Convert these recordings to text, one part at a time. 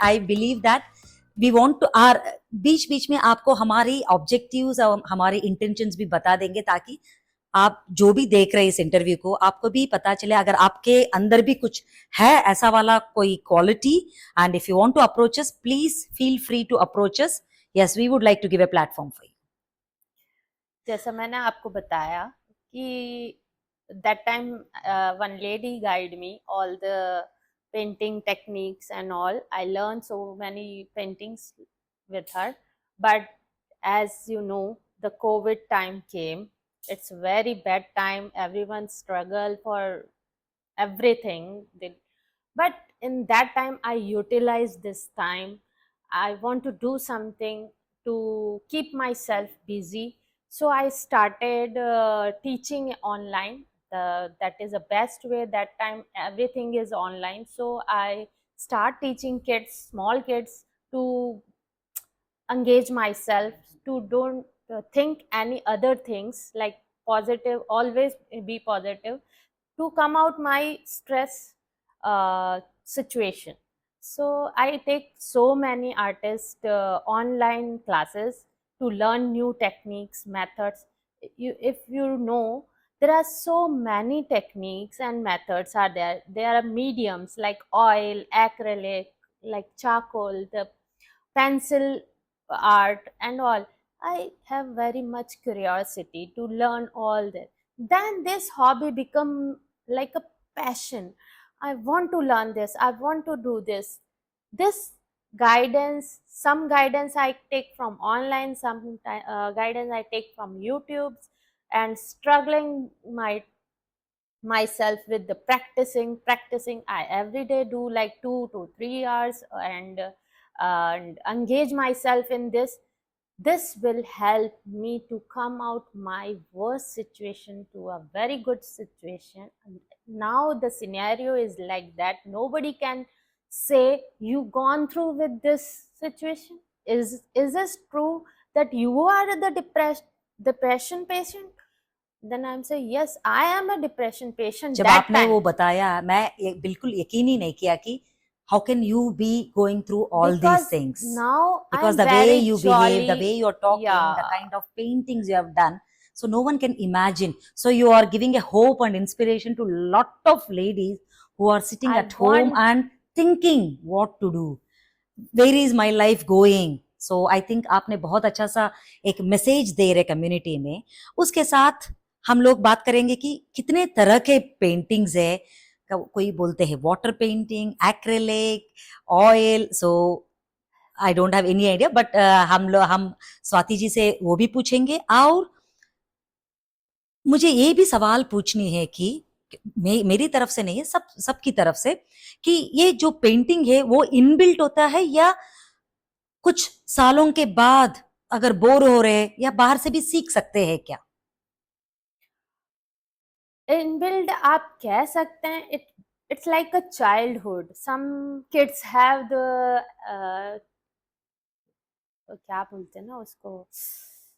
I believe that we want to are बीच बीच में आपको हमारी ऑब्जेक्टिव्स और हमारे इंटेंशंस भी बता देंगे, ताकि आप जो भी देख रहे हैं इस इंटरव्यू को, आपको भी पता चले अगर आपके अंदर भी कुछ है ऐसा वाला कोई quality, and if you want to approach us, please feel free to approach us. Yes, we would like to give a platform for you. जैसा मैंने आपको बताया कि that time one lady guided me all the painting techniques and all. I learned so many paintings with her, but as you know, the COVID time came. It's very bad time, everyone struggle for everything. But in that time I utilized this time. I want to do something to keep myself busy, so I started teaching online. That is the best way. That time everything is online, so I start teaching kids, small kids, to engage myself, to don't think any other things, like positive, always be positive, to come out my stress situation. So I take so many artists online classes to learn new techniques, methods. If you know, there are so many techniques and methods are there. There are mediums like oil, acrylic, like charcoal, the pencil art and all. I have very much curiosity to learn all that. Then this hobby become like a passion. I want to learn this, I want to do this guidance. Some guidance I take from online, some guidance I take from YouTube, and struggling myself with the practicing. I every day do like 2 to 3 hours, and engage myself in this will help me to come out my worst situation to a very good situation. And now the scenario is like that, nobody can say you gone through with this situation. Is this true that you are the depression patient? Then I'm saying yes, I am a depression patient. जब That आपने वो time, बताया, मैं बिल्कुल यकीन ही नहीं किया कि how can you be going through all these because things, now because I'm the way very you behave, the way jolly. you're talking, the Yeah, kind of paintings you have done, so no one can imagine. So you are giving a hope and inspiration to lot of ladies who are sitting I at home want. and thinking what to do, where is my life going. So I think आपने बहुत अच्छा सा एक message दे रहे community में. उसके साथ हम लोग बात करेंगे कि कितने तरह के पेंटिंग्स है. कोई बोलते हैं water painting, acrylic, oil. So I don't have any idea, but हम स्वाति जी से वो भी पूछेंगे. और मुझे ये भी सवाल पूछनी है कि मेरी तरफ से नहीं है, सबकी तरफ से, कि ये जो पेंटिंग है वो इनबिल्ट होता है या कुछ सालों के बाद अगर बोर हो रहे या बाहर से भी सीख सकते हैं क्या? इनबिल्ड आप कह सकते हैं. It's like a childhood. Some kids have the क्या बोलते हैं ना उसको,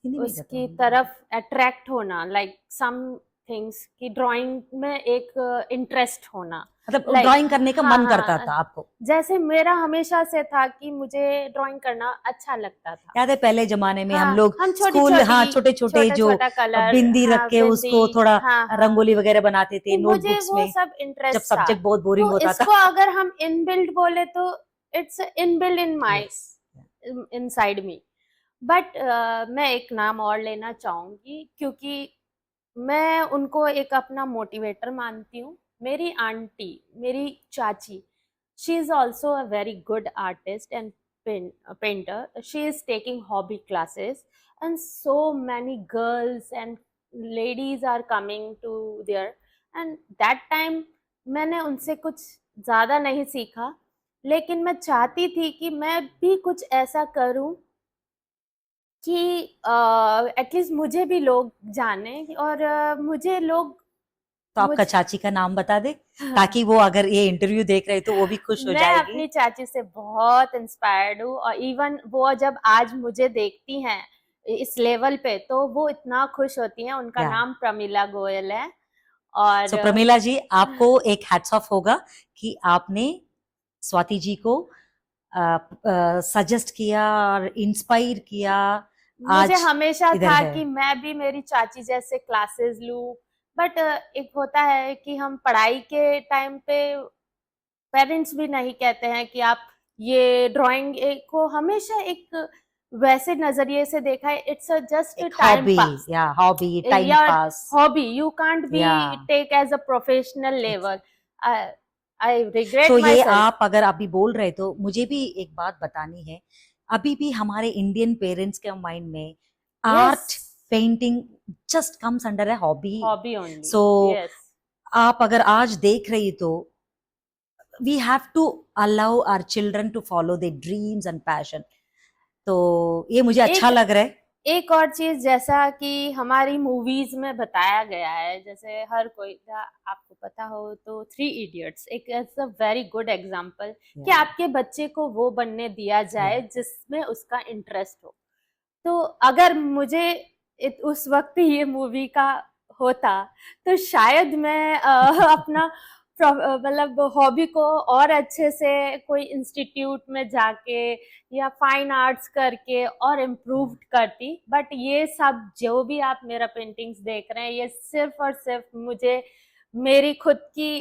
हिंदी में कहते उसकी हैं. तरफ अट्रैक्ट होना, लाइक सम थिंग्स की ड्राइंग में एक इंटरेस्ट होना. मतलब लाइक ड्राइंग करने का हाँ मन करता हाँ, था आपको? जैसे मेरा हमेशा से था कि मुझे ड्राइंग करना अच्छा लगता था. याद है पहले जमाने में हम हाँ, लोग हम छोटी स्कूल, हाँ, छोटी, छोटे छोटे छोटा जो छोटा कलर, बिंदी रख हाँ के बिंदी, उसको थोड़ा हाँ हाँ, रंगोली वगैरह बनाते थे तो मुझे नोटबुक्स वो में, सब जब इंटरेस्ट था. सब्जेक्ट बहुत बोरिंग तो होता था. इसको अगर हम इनबिल्ट बोले तो it's inbuilt in my, yes. Inside me. But मैं एक नाम और लेना चाहूंगी, क्योंकि मैं उनको एक अपना मोटिवेटर मानती हूँ. मेरी आंटी, मेरी चाची, she is also a very good artist and painter. She is taking hobby classes, and so many girls and ladies are coming to there. And that time मैंने उनसे कुछ ज़्यादा नहीं सीखा, लेकिन मैं चाहती थी कि मैं भी कुछ ऐसा करूं कि एटलीस्ट मुझे भी लोग जाने, और मुझे लोग तो मुझ आपका चाची का नाम बता दे, ताकि वो अगर ये इंटरव्यू देख रहे तो वो भी खुश हो मैं जाएगी. अपनी चाची से बहुत इंस्पायर्ड हूँ, और इवन वो जब आज मुझे देखती हैं इस लेवल पे, तो वो इतना खुश होती हैं. उनका या नाम प्रमिला गोयल है. और सो प्रमिला जी, आपको एक हैट्स ऑफ होगा कि आपने स्वाति जी को सजेस्ट किया और इंस्पायर किया मुझे आज हमेशा इधर था है? कि मैं भी मेरी चाची जैसे क्लासेस लूं, बट एक होता है कि हम पढ़ाई के टाइम पे पेरेंट्स भी नहीं कहते हैं कि आप ये ड्राइंग को हमेशा एक वैसे नजरिए से देखा है, इट्स जस्ट एक टाइम हॉबी, पास या हॉबी, टाइम या पास, हॉबी, यू कांट या be take as a professional level. I तो रिग्रेट माई ये सेल्फ। आप अगर अभी बोल रहे तो मुझे भी एक बात बतानी है। अभी भी हमारे इंडियन पेरेंट्स के माइंड में yes, art, painting just comes under है hobby. Hobby only. So yes, आप अगर आज देख रही तो we have to allow our children to follow their dreams and passion. तो ये मुझे अच्छा एक लग रहा है। एक और चीज, जैसा कि हमारी मूवीज में बताया गया है, जैसे हर कोई आपको पता हो तो थ्री इडियट्स एक अ वेरी गुड एग्जांपल कि या आपके बच्चे को वो बनने दिया जाए या जिसमें उसका इंटरेस्ट हो। तो अगर मुझे उस वक्त ये मूवी का होता तो शायद मैं अपना मतलब हॉबी को और अच्छे से कोई इंस्टीट्यूट में जाके या फाइन आर्ट्स करके और इम्प्रूव करती। बट ये सब जो भी आप मेरा पेंटिंग्स देख रहे हैं, ये सिर्फ और सिर्फ मुझे मेरी खुद की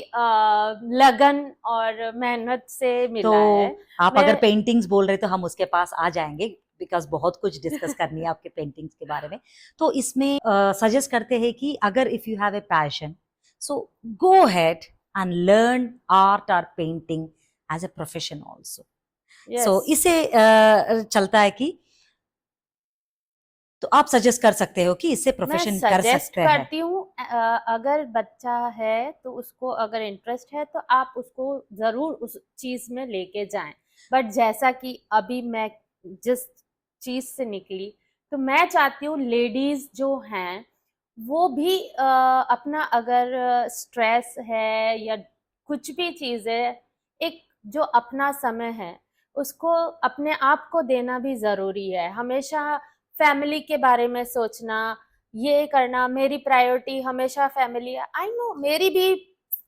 लगन और मेहनत से तो मिला है। आप मैं अगर पेंटिंग्स बोल रहे तो हम उसके पास आ जाएंगे, बिकॉज बहुत कुछ डिस्कस करनी है आपके पेंटिंग्स के बारे में। तो इसमें सजेस्ट करते हैं कि अगर if you have a passion, so go ahead and learn art और painting as a profession also. So yes, इसे चलता है कि तो आप सजेस्ट कर सकते हो कि इससे मैं प्रोफेशन कर सजेस्ट सकते हैं। करती हूँ अगर बच्चा है तो उसको अगर इंटरेस्ट है तो आप उसको जरूर उस चीज में लेके जाएं। बट जैसा कि अभी मैं जिस चीज से निकली, तो मैं चाहती हूँ लेडीज जो हैं वो भी अपना अगर स्ट्रेस है या कुछ भी चीज है, एक जो अपना समय है उसको अपने आप को देना भी जरूरी है। हमेशा फैमिली के बारे में सोचना, ये करना, मेरी प्रायोरिटी हमेशा फैमिली है, आई नो मेरी भी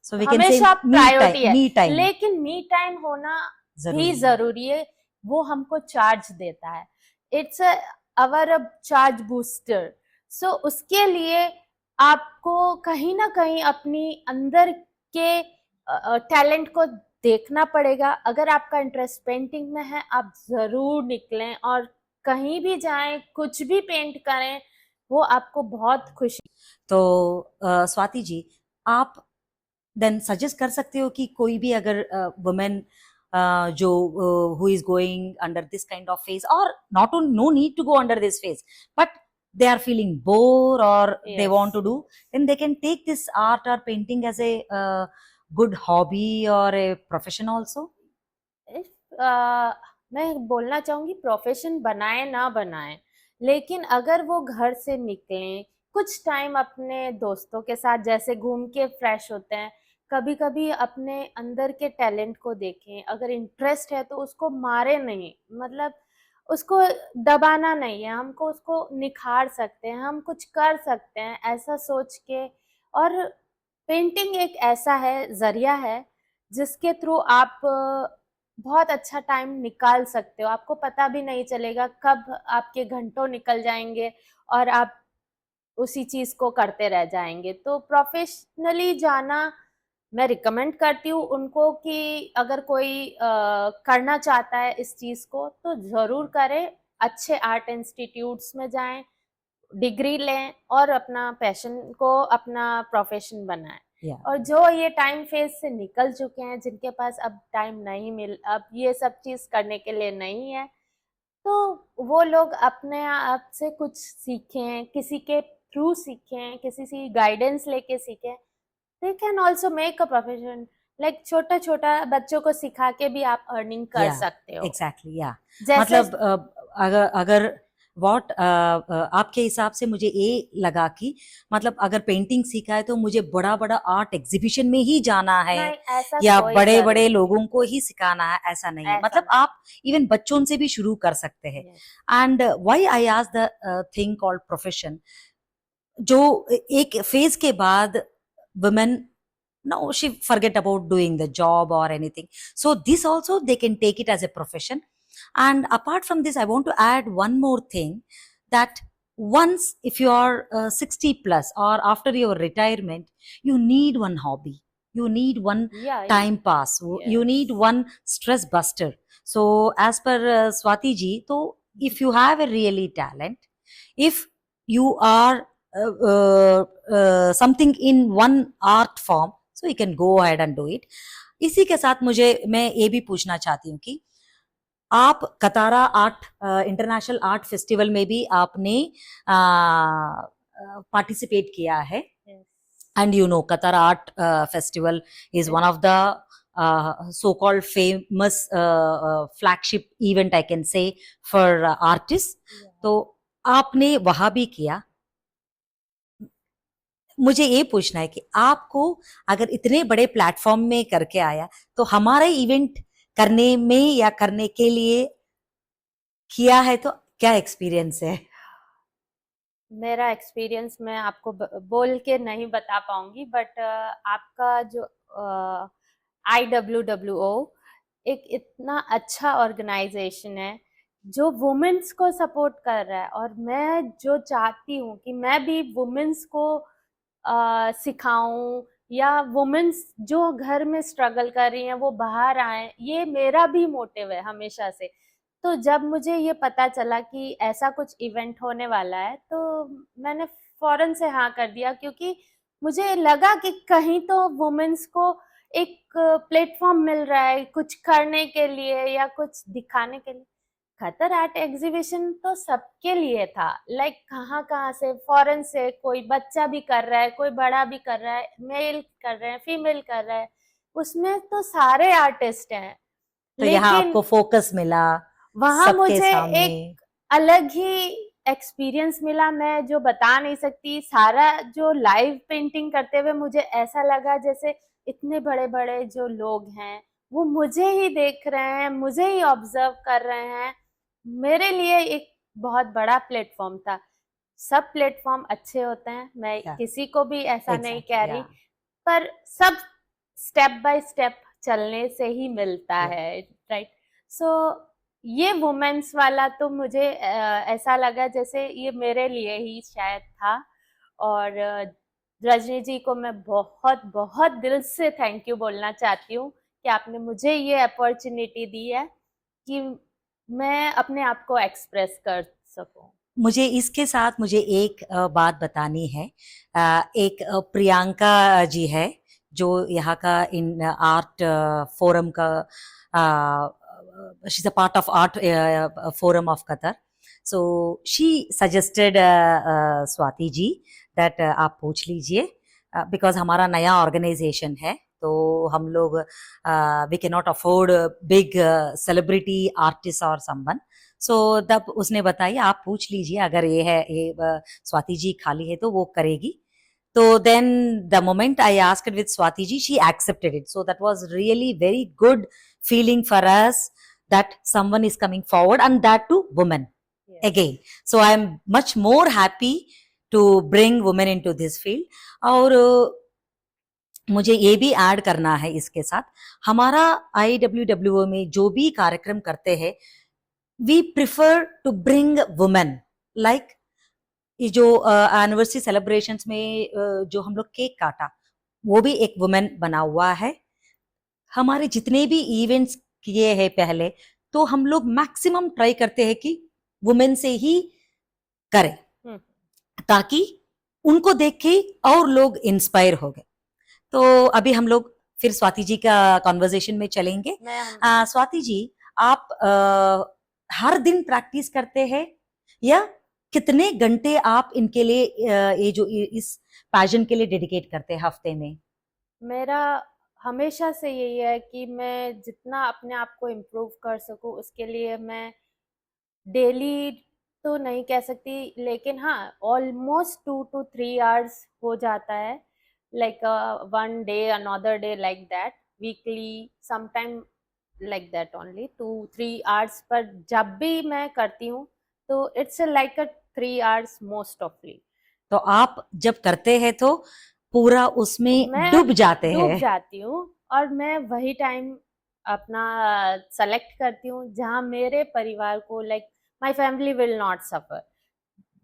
सो वी कैन से हमेशा मी प्रायोरिटी टाइम, है, मी टाइम लेकिन मी टाइम होना भी जरूरी है। जरूरी है। वो हमको चार्ज देता है, इट्स अवर चार्ज बूस्टर। सो उसके लिए आपको कहीं ना कहीं अपनी अंदर के टैलेंट को देखना पड़ेगा। अगर आपका इंटरेस्ट पेंटिंग में है, आप जरूर निकलें और कहीं भी जाएं, कुछ भी पेंट करें, वो आपको बहुत खुशी। तो स्वाति जी, आप देन सजेस्ट कर सकते हो कि कोई भी अगर वुमेन जो who is going under this kind of phase, और not on no need to go under this phase, but they are feeling bored or they yes, want to do, then they can take this art or painting as a good hobby or a profession also. मैं बोलना चाहूंगी profession बनाए ना बनाए, लेकिन अगर वो घर से निकलें, कुछ टाइम अपने दोस्तों के साथ जैसे घूम के फ्रेश होते हैं, कभी कभी अपने अंदर के टैलेंट को देखें। अगर इंटरेस्ट है तो उसको मारे नहीं, मतलब उसको दबाना नहीं है, हमको उसको निखार सकते हैं, हम कुछ कर सकते हैं ऐसा सोच के। और पेंटिंग एक ऐसा है, जरिया है जिसके थ्रू आप बहुत अच्छा टाइम निकाल सकते हो। आपको पता भी नहीं चलेगा कब आपके घंटों निकल जाएंगे और आप उसी चीज को करते रह जाएंगे। तो प्रोफेशनली जाना मैं रिकमेंड करती हूँ उनको कि अगर कोई करना चाहता है इस चीज को तो जरूर करें। अच्छे आर्ट इंस्टीट्यूट्स में जाएं, डिग्री लें और अपना पैशन को अपना प्रोफेशन बनाएं। Yeah. और जो ये टाइम फेज से निकल चुके हैं, जिनके पास अब टाइम नहीं मिल, अब ये सब चीज करने के लिए नहीं है, तो वो लोग अपने आप से कुछ सीखें, किसी के थ्रू सीखें, किसी से गाइडेंस लेके सीखें। They can also make a profession, like छोटा छोटा बच्चों को सिखा के भी आप अर्निंग कर Yeah, सकते हो। exactly, yeah. जैसे मतलब अगर अगर व्हाट आपके हिसाब से मुझे ये लगा कि मतलब अगर पेंटिंग सीखा है तो मुझे बड़ा बड़ा आर्ट एग्जीबिशन में ही जाना है नहीं, ऐसा या कोई बड़े बड़े जरूरी लोगों को ही सिखाना है, ऐसा नहीं है। ऐसा मतलब आप इवन बच्चों से भी शुरू कर सकते हैं। नहीं। And why I ask the thing called profession, जो एक फेज के बाद women now she forget about doing the job or anything. So this also they can take it as a profession. And apart from this, I want to add one more thing, that once if you are 60 plus or after your retirement, you need one hobby, you need one Yeah, time pass, you need yes. one stress buster. So as per Swati ji, so if you have a really talent, if you are something in one art form, so you can go ahead and do it. इसी के साथ मुझे मैं ये भी पूछना चाहती हूँ कि आप कतारा आर्ट इंटरनेशनल आर्ट फेस्टिवल में भी आपने पार्टिसिपेट किया है, Yes. and you know Qatar Art Festival is one of the so-called famous flagship event, I can say, for artists. Yeah. तो आपने वहां भी किया। मुझे ये पूछना है कि आपको अगर इतने बड़े प्लेटफॉर्म में करके आया, तो हमारा इवेंट करने में या करने के लिए किया है, तो क्या एक्सपीरियंस है? मेरा एक्सपीरियंस मैं आपको बोल के नहीं बता पाऊंगी, बट आपका जो IWWO एक इतना अच्छा ऑर्गेनाइजेशन है जो वुमेन्स को सपोर्ट कर रहा है, और मैं जो चाहती हूँ कि मैं भी वुमेन्स को सिखाऊं, या वुमेन्स जो घर में स्ट्रगल कर रही हैं वो बाहर आए, ये मेरा भी मोटिव है हमेशा से। तो जब मुझे ये पता चला कि ऐसा कुछ इवेंट होने वाला है, तो मैंने फौरन से हाँ कर दिया, क्योंकि मुझे लगा कि कहीं तो वुमेन्स को एक प्लेटफॉर्म मिल रहा है कुछ करने के लिए या कुछ दिखाने के लिए। खतर आर्ट एग्जीबिशन तो सबके लिए था, लाइक कहाँ कहाँ से, फॉरेन से कोई बच्चा भी कर रहा है, कोई बड़ा भी कर रहा है, मेल कर रहे हैं, फीमेल कर रहा है, उसमें तो सारे आर्टिस्ट हैं। तो यहाँ लेकिन आपको फोकस मिला वहां सबके मुझे सामने। एक अलग ही एक्सपीरियंस मिला, मैं जो बता नहीं सकती। सारा जो लाइव पेंटिंग करते हुए मुझे ऐसा लगा जैसे इतने बड़े बड़े जो लोग हैं वो मुझे ही देख रहे हैं, मुझे ही ऑब्जर्व कर रहे हैं। मेरे लिए एक बहुत बड़ा प्लेटफॉर्म था। सब प्लेटफॉर्म अच्छे होते हैं, मैं Yeah, किसी को भी ऐसा नहीं exactly, कह रही, yeah, पर सब स्टेप बाय स्टेप चलने से ही मिलता yeah. है, राइट। सो ये वुमेन्स वाला तो मुझे ऐसा लगा जैसे ये मेरे लिए ही शायद था। और रजनी जी को मैं बहुत बहुत दिल से थैंक यू बोलना चाहती हूँ कि आपने मुझे ये अपॉर्चुनिटी दी है कि मैं अपने आप को एक्सप्रेस कर सकूं। मुझे इसके साथ मुझे एक बात बतानी है। एक प्रियंका जी है जो यहाँ का इन आर्ट फोरम का, she is a part of art forum of Qatar. So she suggested Swati ji that आप पूछ लीजिए, बिकॉज हमारा नया ऑर्गेनाइजेशन है, तो हम लोग we can not afford big celebrity artist और समवन। सो तब उसने बताई आप पूछ लीजिए, अगर ये है ये स्वाति जी खाली है तो वो करेगी। तो then the moment I asked with Swati ji, she accepted it. So that was really very good feeling for us that someone is coming forward, and that too women again. So I am much more happy to bring women into this field. और मुझे ये भी add करना है इसके साथ, हमारा IWWO में जो भी कार्यक्रम करते हैं, we prefer to bring women. Like ये जो एनिवर्सरी सेलिब्रेशंस में जो हम लोग केक काटा, वो भी एक वुमेन बना हुआ है। हमारे जितने भी इवेंट्स किए हैं पहले, तो हम लोग मैक्सिमम ट्राई करते हैं कि वुमेन से ही करें, ताकि उनको देख के और लोग इंस्पायर हो गए। तो अभी हम लोग फिर स्वाति जी का कॉन्वर्जेशन में चलेंगे। स्वाति जी, आप हर दिन प्रैक्टिस करते हैं या कितने घंटे आप इनके लिए ये जो इस पैशन के लिए डेडिकेट करते हैं हफ्ते में? मेरा हमेशा से यही है कि मैं जितना अपने आप को इम्प्रूव कर सकूं उसके लिए मैं डेली तो नहीं कह सकती, लेकिन हाँ ऑलमोस्ट 2 to 3 आवर्स हो जाता है, like one day another day, like that, weekly sometime, like that only 2-3 hours. पर जब भी मैं करती हूँ तो it's like a 3 hours mostly. तो आप जब करते हैं तो पूरा उसमें मैं डूब जाते डूब हैं। जाती हूँ और मैं वही टाइम अपना सेलेक्ट करती हूँ जहाँ मेरे परिवार को, like my family will not suffer,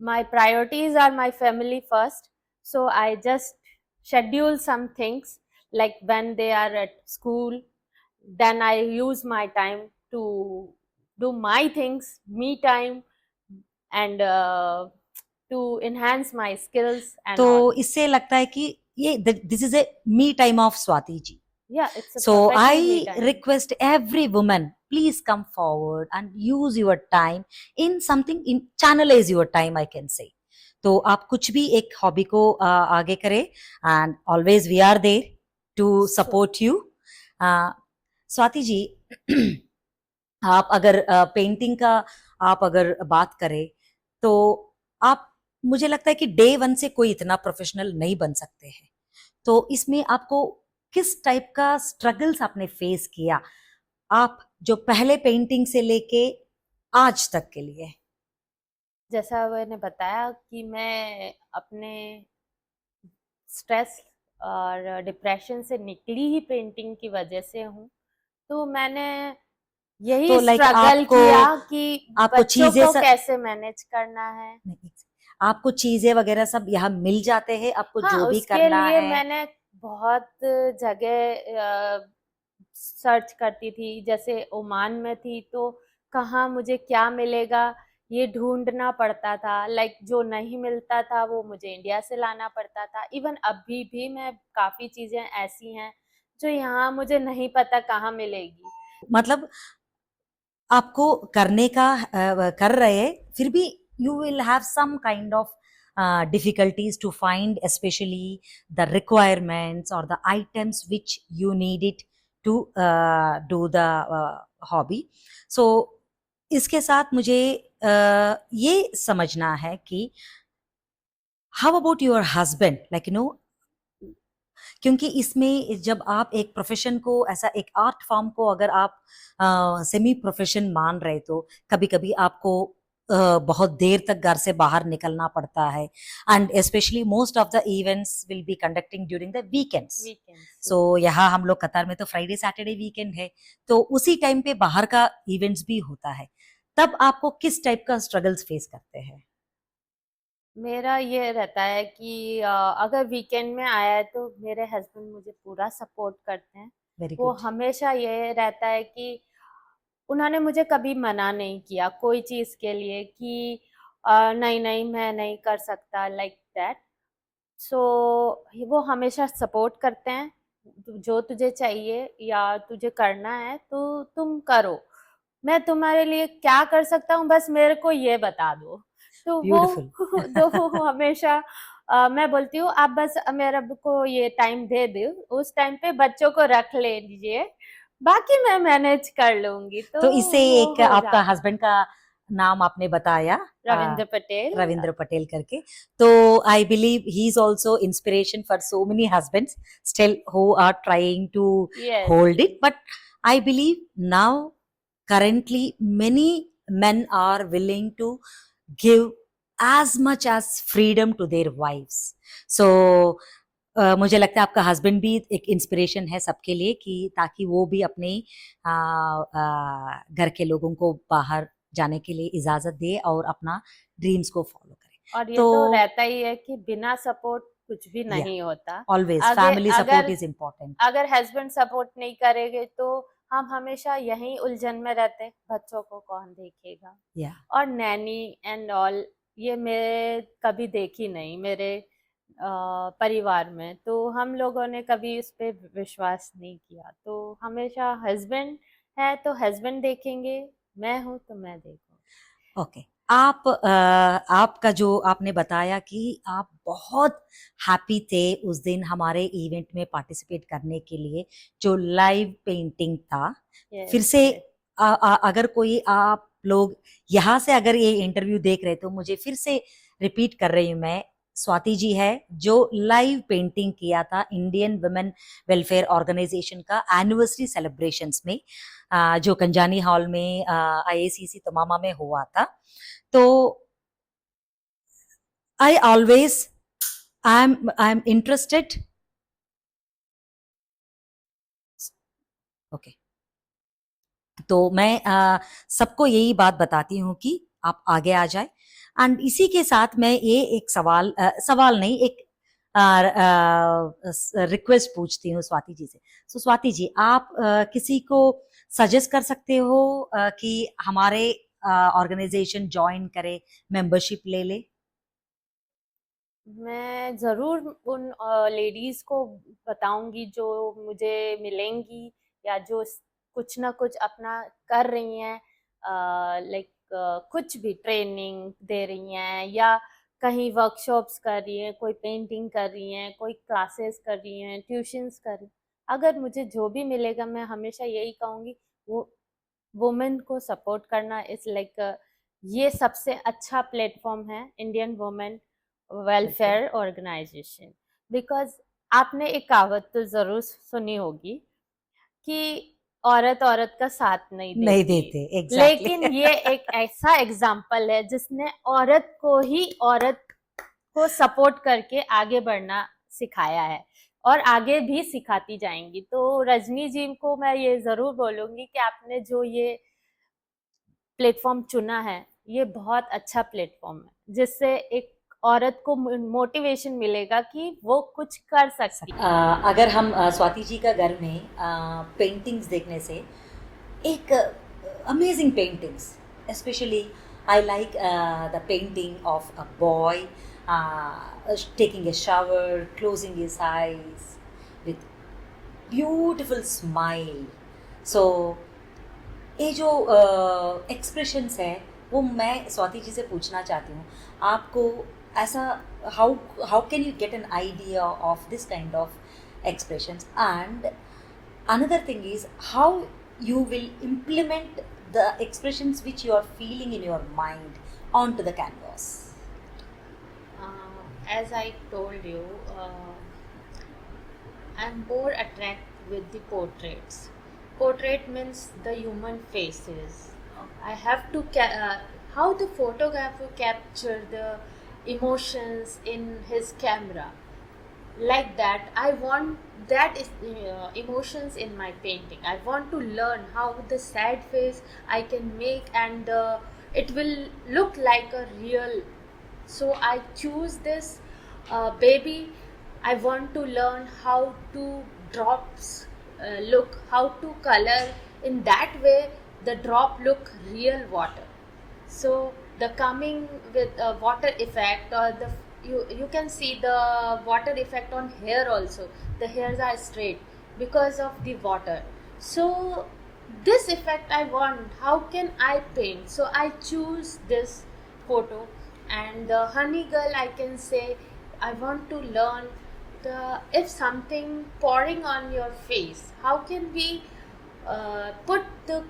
my priorities are my family first, so I just schedule some things, like when they are at school, then I use my time to do my things, me time, and to enhance my skills and all. तो इससे लगता है कि ये this is a me time of Swati ji. Yeah, it's a So perfectly me I time. request every woman, please come forward and use your time in something, in channelize your time, I can say. तो आप कुछ भी एक hobby को आगे करें, and always we are there to So support you. Swati ji, आप अगर पेंटिंग का आप अगर बात करें, तो आप, मुझे लगता है कि डे वन से कोई इतना प्रोफेशनल नहीं बन सकते हैं. तो इसमें आपको किस टाइप का स्ट्रगल्स आपने फेस किया, आप जो पहले पेंटिंग से लेके आज तक के लिए? जैसा मैंने बताया कि मैं अपने स्ट्रेस और डिप्रेशन से निकली ही पेंटिंग की वजह से हूँ, तो मैंने यही तो लाइक स्ट्रगल आपको किया कि आपको बच्चों चीजें को कैसे मैनेज करना है। नहीं, आपको चीजें वगैरह सब यहाँ मिल जाते हैं, आपको हाँ, जो भी उसके करना लिए है? मैंने बहुत जगह सर्च करती थी, जैसे ओमान में थी तो कहाँ मुझे क्या मिलेगा ये ढूंढना पड़ता था, लाइक जो नहीं मिलता था वो मुझे इंडिया से लाना पड़ता था। इवन अभी भी मैं काफ़ी चीज़ें ऐसी हैं जो यहाँ मुझे नहीं पता कहाँ मिलेगी। मतलब आपको करने का कर रहे हैं, फिर भी you will have some kind of difficulties to find especially the requirements or the items which you need it to do the hobby. So इसके साथ मुझे ये समझना है कि how about your husband, like you know, क्योंकि इसमें जब आप एक प्रोफेशन को, ऐसा एक आर्ट फॉर्म को अगर आप सेमी प्रोफेशन मान रहे, तो कभी कभी आपको बहुत देर तक घर से बाहर निकलना पड़ता है, and specially most of the events will be conducting during the weekends. So यहाँ हम लोग कतार में तो फ्राइडे सैटरडे वीकेंड है, तो उसी टाइम पे बाहर का इवेंट्स भी होता है. तब आपको किस टाइप का स्ट्रगल्स फेस करते हैं? मेरा ये रहता है कि अगर वीकेंड में आया है तो मेरे हस्बैंड मुझे पूरा सपोर्ट करते हैं। वेरी वो गुड. हमेशा ये रहता है कि उन्होंने मुझे कभी मना नहीं किया कोई चीज़ के लिए कि नहीं नहीं मैं नहीं कर सकता, लाइक दैट। सो वो हमेशा सपोर्ट करते हैं, जो तुझे चाहिए या तुझे करना है तो तुम करो, मैं तुम्हारे लिए क्या कर सकता हूँ बस मेरे को ये बता दो। तो वो ब्यूटिफुल. तो वो हमेशा मैं बोलती हूँ आप बस मेरे को ये टाइम दे दो, उस टाइम पे बच्चों को रख ले लीजिए, बाकी मैं मैनेज कर लूंगी। तो तो इससे वो एक हो आपका जाता। हस्बैंड का नाम आपने बताया, रविंद्र पटेल। रविंद्र पटेल करके, तो I believe he is also inspiration for so many husbands still who are trying to yes hold it. But I believe now currently many men are willing to give as much as freedom to their wives. So मुझे लगता है आपका husband भी एक inspiration है सबके लिए, कि ताकि वो भी अपने घर के लोगों को बाहर जाने के लिए इजाजत दे और अपना ड्रीम्स को फॉलो करे. और ये तो रहता ही है कि बिना सपोर्ट कुछ भी नहीं होता। ऑलवेज अगर फैमिली सपोर्ट अगर इज इम्पोर्टेंट. अगर हस्बैंड सपोर्ट नहीं करेंगे तो हम हमेशा यहीं उलझन में रहते, बच्चों को कौन देखेगा। या और नैनी एंड ऑल ये मैं कभी देखी नहीं मेरे परिवार में, तो हम लोगों ने कभी इस पे विश्वास नहीं किया। तो हमेशा हस्बैंड है तो हस्बैंड देखेंगे, मैं हूँ तो मैं देखूँ। ओके. आप आपका जो आपने बताया कि आप बहुत हैप्पी थे उस दिन हमारे इवेंट में पार्टिसिपेट करने के लिए, जो लाइव पेंटिंग था. फिर यस से यस अगर कोई आप लोग यहाँ से अगर ये इंटरव्यू देख रहे, तो मुझे फिर से रिपीट कर रही हूँ मैं, स्वाति जी है जो लाइव पेंटिंग किया था इंडियन वुमेन वेलफेयर ऑर्गेनाइजेशन का एनिवर्सरी सेलिब्रेशंस में, जो कंजानी हॉल में IACC तमामा में हुआ था. तो I always I'm interested. Okay, तो मैं सबको यही बात बताती हूँ कि आप आगे आ जाए। एंड इसी के साथ मैं ये एक सवाल नहीं, एक रिक्वेस्ट पूछती हूँ स्वाति जी से। सो स्वाति जी, आप किसी को सजेस्ट कर सकते हो कि हमारे ऑर्गेनाइजेशन ज्वाइन करे, मेंबरशिप ले ले? मैं ज़रूर उन लेडीज़ को बताऊंगी जो मुझे मिलेंगी या जो कुछ ना कुछ अपना कर रही हैं, लाइक कुछ भी ट्रेनिंग दे रही हैं या कहीं वर्कशॉप्स कर रही हैं, कोई पेंटिंग कर रही हैं, कोई क्लासेस कर रही हैं, ट्यूशन्स कर रही हैं। अगर मुझे जो भी मिलेगा मैं हमेशा यही कहूँगी, वो वुमेन को सपोर्ट करना इज लाइक ये सबसे अच्छा प्लेटफॉर्म है, Indian women welfare organization. Because आपने एक कहावत तो जरूर सुनी होगी कि औरत औरत का साथ नहीं नहीं देती। देते, एग्जैक्टली। लेकिन ये एक ऐसा एग्जाम्पल है जिसने औरत को ही औरत को सपोर्ट करके आगे बढ़ना सिखाया है और आगे भी सिखाती जाएंगी। तो रजनी जी को मैं ये जरूर बोलूंगी कि आपने जो ये प्लेटफॉर्म चुना है ये बहुत अच्छा प्लेटफॉर्म है, जिससे एक औरत को मोटिवेशन मिलेगा कि वो कुछ कर सकती है। अगर हम स्वाति जी का घर में पेंटिंग्स देखने से, एक amazing paintings, especially I like the painting of a boy taking a shower, closing his eyes with beautiful smile. So ये जो एक्सप्रेशंस है वो मैं स्वाति जी से पूछना चाहती हूँ, आपको ऐसा how how can you get an idea of this kind of expressions, and another thing is how you will implement the expressions which you are feeling in your mind onto the canvas. As I told you, I'm more attracted with the portraits. Portrait means the human faces. I have to how the photographer capture the emotions in his camera. Like that, I want that is emotions in my painting. I want to learn how the sad face I can make, and it will look like a real. So I choose this baby. I want to learn how to drops look, how to color in that way the drop look real water. So the coming with water effect, or the you can see the water effect on hair also. The hairs are straight because of the water. So this effect I want, how can I paint? So I choose this photo. And the honey girl, I can say I want to learn the, if something pouring on your face, how can we put the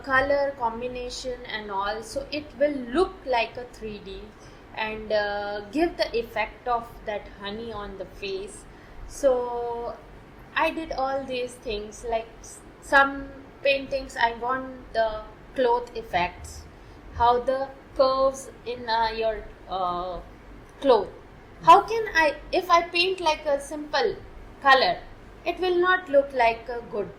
color combination and all, so it will look like a 3D and give the effect of that honey on the face. So I did all these things. Like some paintings I want the cloth effects, how the curves in your cloth, how can I, if I paint like a simple color, it will not look like a good.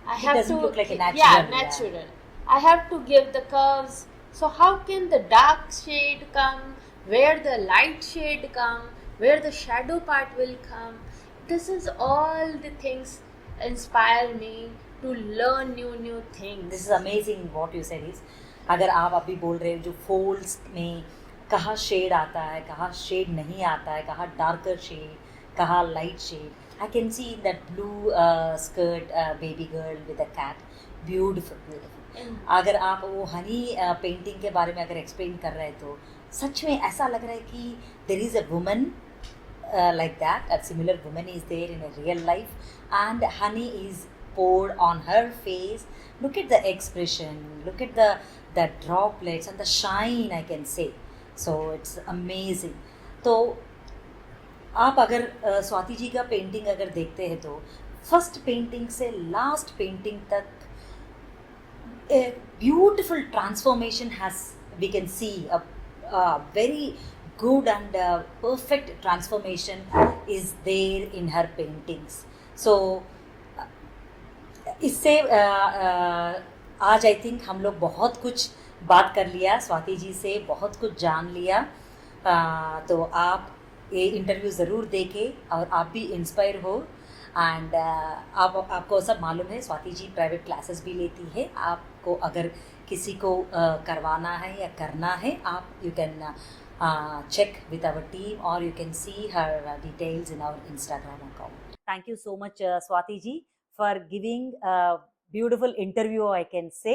I It have doesn't to, look like a natural. yeah, natural. I have to give the curves. So how can the dark shade come? Where the light shade come? Where the shadow part will come? This is all the things inspire me to learn new things. This is amazing what you said is, अगर आप अभी बोल रहे हो जो folds में कहाँ shade आता है, कहाँ शेड नहीं आता है, कहाँ डार्कर शेड, कहाँ light shade, I can see that blue skirt baby girl with a cat, beautiful. अगर आप वो हनी पेंटिंग के बारे में अगर एक्सप्लेन कर रहे हैं तो सच में ऐसा लग रहा है कि there is a woman like that, a similar woman is there in a real life, and honey is poured on her face. Look at the expression, look at the droplets and the shine, I can say. So it's amazing. तो आप अगर स्वाति जी का painting अगर देखते हैं तो first painting से last painting तक a beautiful transformation has, we can see a very good and perfect transformation is there in her paintings. So इससे आज आई थिंक हम लोग बहुत कुछ बात कर लिया, स्वाति जी से बहुत कुछ जान लिया. तो आप ये इंटरव्यू ज़रूर देखें और आप भी इंस्पायर हो. एंड आपको सब मालूम है स्वाति जी प्राइवेट क्लासेस भी लेती है. आपको अगर किसी को करवाना है या करना है, आप you can check with our team or you can see her details in our Instagram account. Thank you so much, Swati ji, for giving a beautiful interview, I can say.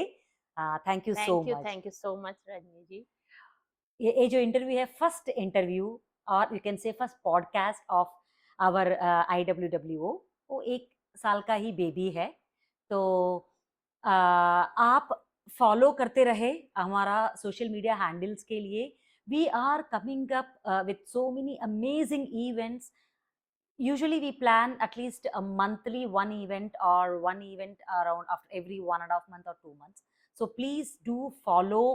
Thank you so much. Thank you so much, Rajni ji. ये जो interview है first interview और you can say first podcast of our IWWO, वो 1 साल का ही baby है. तो आप फॉलो करते रहे हमारा सोशल मीडिया हैंडल्स के लिए. We are coming up with so many amazing events. Usually we plan at least a monthly one event or one event around after every 1.5 months or 2 months. So please do follow,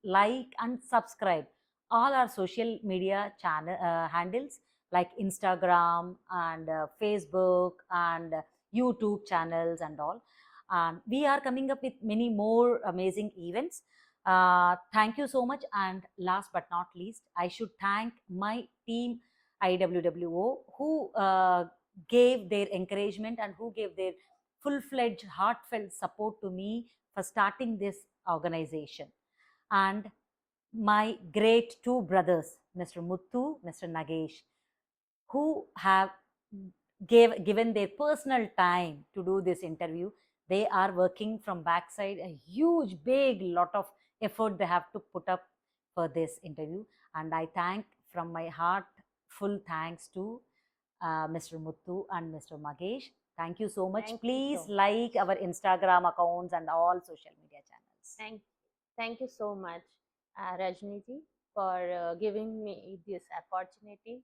like and subscribe all our social media channel handles like Instagram and Facebook and YouTube channels and all. We are coming up with many more amazing events. Thank you so much. And last but not least, I should thank my team IWWO, who gave their encouragement and who gave their full-fledged, heartfelt support to me for starting this organization. And my great 2 brothers, Mr. Muthu, Mr. Nagesh, who have given their personal time to do this interview. They are working from backside, a huge, big lot of effort they have to put up for this interview. And I thank from my heart, full thanks to Mr. Muthu and Mr. Magesh. Thank you so much. Please like our Instagram accounts and all social media channels. Thank you so much, Rajni ji, for giving me this opportunity.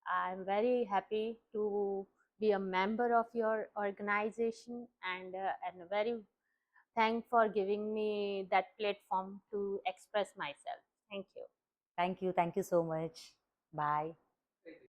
I'm very happy to be a member of your organization and very thank for giving me that platform to express myself. Thank you. Thank you. Thank you so much. Bye.